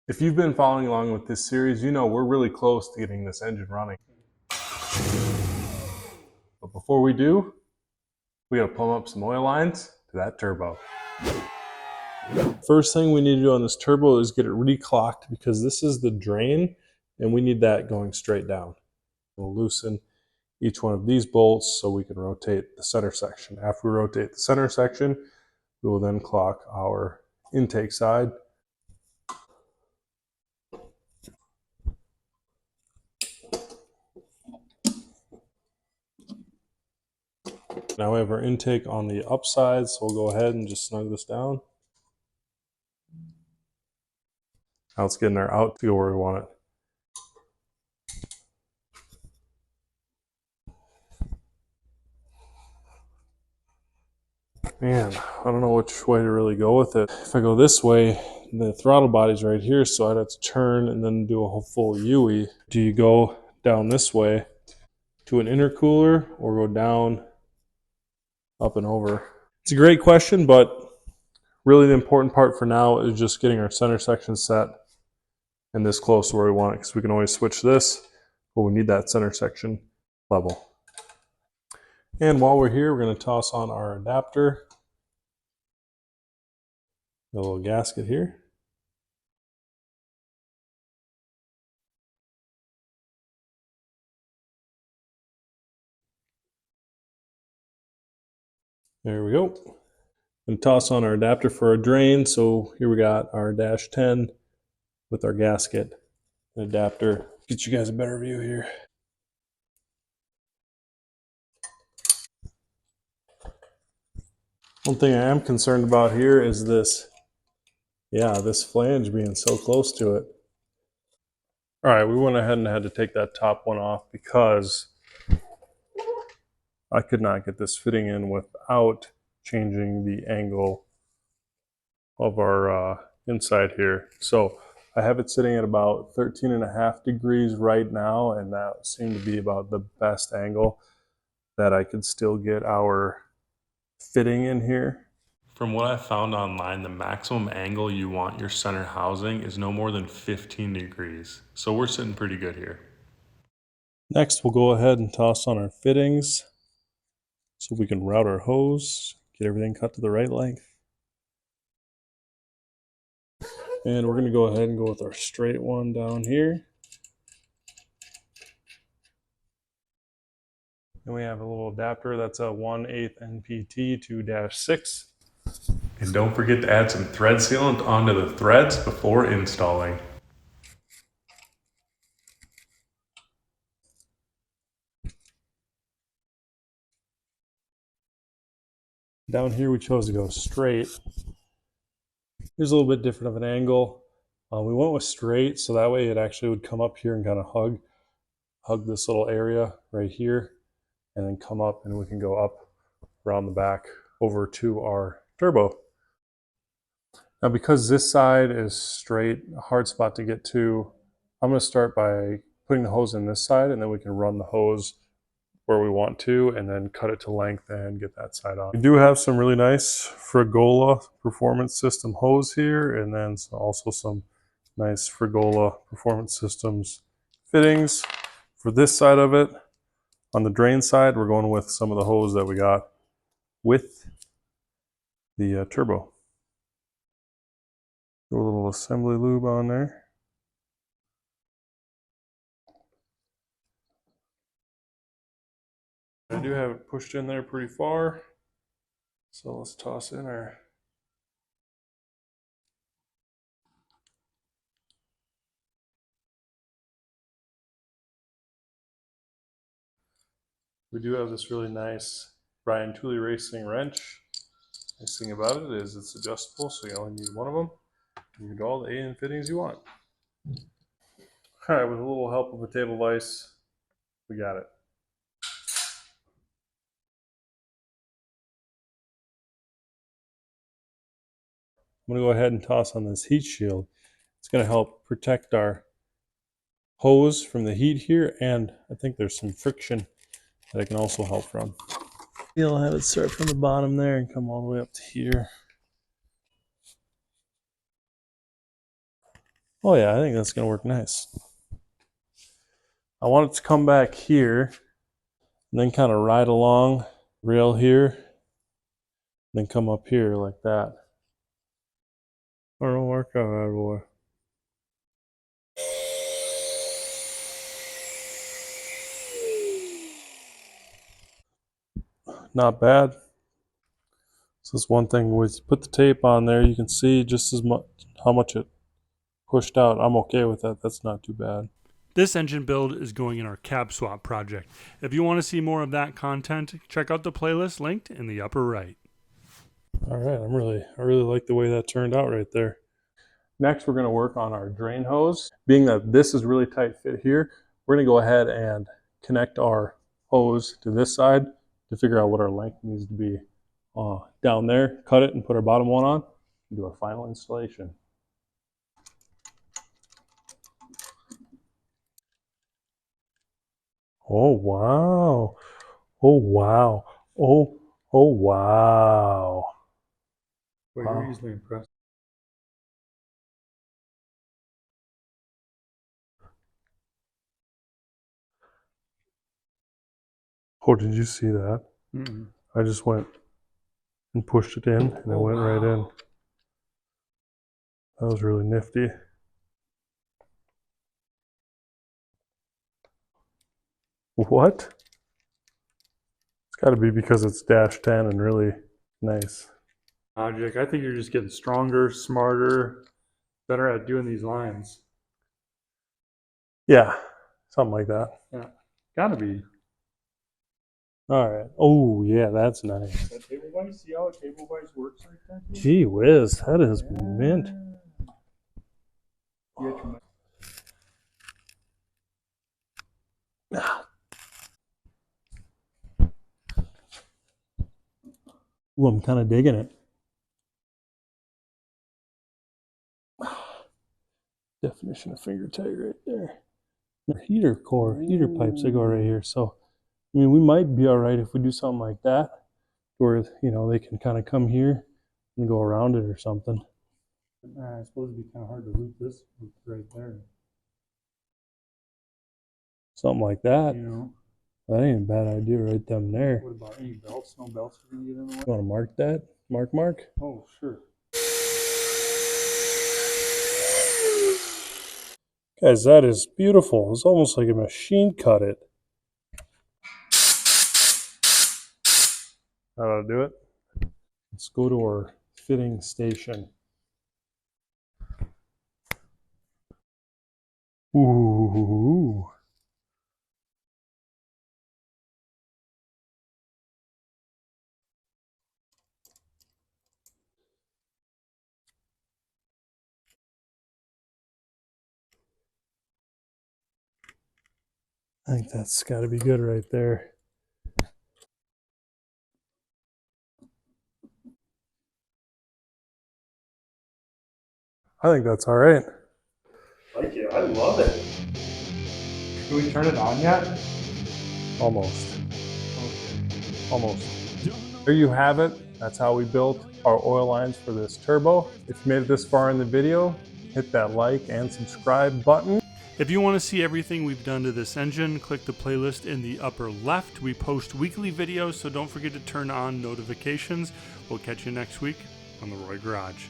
If you've been following along with this series, you know we're really close to getting this engine running. But before we do, we gotta plumb up some oil lines to that turbo. First thing we need to do on this turbo is get it reclocked because this is the drain and we need that going straight down. We'll loosen each one of these bolts so we can rotate the center section. After we rotate the center section, we will then clock our intake side. Now we have our intake on the upside, so we'll go ahead and just snug this down. Now let's get in our out to go where we want it. Man, I don't know which way to really go with it. If I go this way, the throttle body's right here, so I'd have to turn and then do a whole full UE. Do you go down this way to an intercooler or go down, up and over? It's a great question, but really the important part for now is just getting our center section set and this close to where we want it, because we can always switch this, but we need that center section level. And while we're here, we're going to toss on our adapter. A little gasket here. There we go. And toss on our adapter for our drain. So here we got our dash 10 with our gasket and adapter. Get you guys a better view here. One thing I am concerned about here is this, this flange being so close to it. All right, we went ahead and had to take that top one off because I could not get this fitting in without changing the angle of our inside here. So I have it sitting at about 13.5 degrees right now, and that seemed to be about the best angle that I could still get our fitting in here. From what I found online, the maximum angle you want your center housing is no more than 15 degrees. So we're sitting pretty good here. Next, we'll go ahead and toss on our fittings so we can route our hose, get everything cut to the right length. And we're going to go ahead and go with our straight one down here. And we have a little adapter that's a 1/8 NPT 2-6. And don't forget to add some thread sealant onto the threads before installing. Down here we chose to go straight. Here's a little bit different of an angle. We went with straight so that way it actually would come up here and kind of hug this little area right here, and then come up and we can go up around the back over to our turbo. Now because this side is straight, a hard spot to get to, I'm going to start by putting the hose in this side, and then we can run the hose where we want to and then cut it to length and get that side on. We do have some really nice Frigola Performance System hose here, and then also some nice Frigola Performance Systems fittings. For this side of it, on the drain side, we're going with some of the hose that we got with the turbo. Throw a little assembly lube on there. I do have it pushed in there pretty far, so let's toss in our we do have this really nice Brian Tooley Racing wrench. Nice thing about it is it's adjustable, so you only need one of them. You can do all the A-N fittings you want. All right, with a little help of a table vise, we got it. I'm going to go ahead and toss on this heat shield. It's going to help protect our hose from the heat here, and I think there's some friction that it can also help from. You'll have it start from the bottom there and come all the way up to here. Oh yeah, I think that's gonna work nice. I want it to come back here and then kind of ride along rail here, then come up here like that. I don't work out that boy. Not bad. So this one thing with put the tape on there, you can see just as much how much it pushed out. I'm okay with that. That's not too bad. This engine build is going in our cab swap project. If you want to see more of that content, check out the playlist linked in the upper right. All right, I really like the way that turned out right there. Next, we're going to work on our drain hose. Being that this is really tight fit here, we're going to go ahead and connect our hose to this side to figure out what our length needs to be. Down there, cut it and put our bottom one on and do our final installation. Oh wow. Oh wow. Oh wow. Well, Wow. you're easily impressed. Oh, did you see that? Mm-mm. I just went and pushed it in and it went right in. That was really nifty. What? It's got to be because it's dash 10 and really nice. Jake, I think you're just getting stronger, smarter, better at doing these lines. Yeah, something like that. Yeah, gotta be. All right. Oh, yeah, that's nice. That table vise, see how a table vise works like that? Gee whiz, that is mint. Ooh, I'm kind of digging it. Definition of finger tight right there. Heater core, heater pipes that go right here. So, I mean, we might be all right if we do something like that, where, you know, they can kind of come here and go around it or something. I suppose it'd be kind of hard to loop this right there. Something like that. You know, That ain't a bad idea right them there. what about any belts? No belts are gonna get in the way. You want to mark that? Mark? Oh, sure. Guys, that is beautiful. It's almost like a machine cut it. How to do it? Let's go to our fitting station. Ooh. I think that's got to be good right there. I think that's all right. Like it, I love it. Can we turn it on yet? Almost. Okay. Almost. There you have it. That's how we built our oil lines for this turbo. If you made it this far in the video, hit that like and subscribe button. If you want to see everything we've done to this engine, click the playlist in the upper left. We post weekly videos, so don't forget to turn on notifications. We'll catch you next week on the Roy Garage.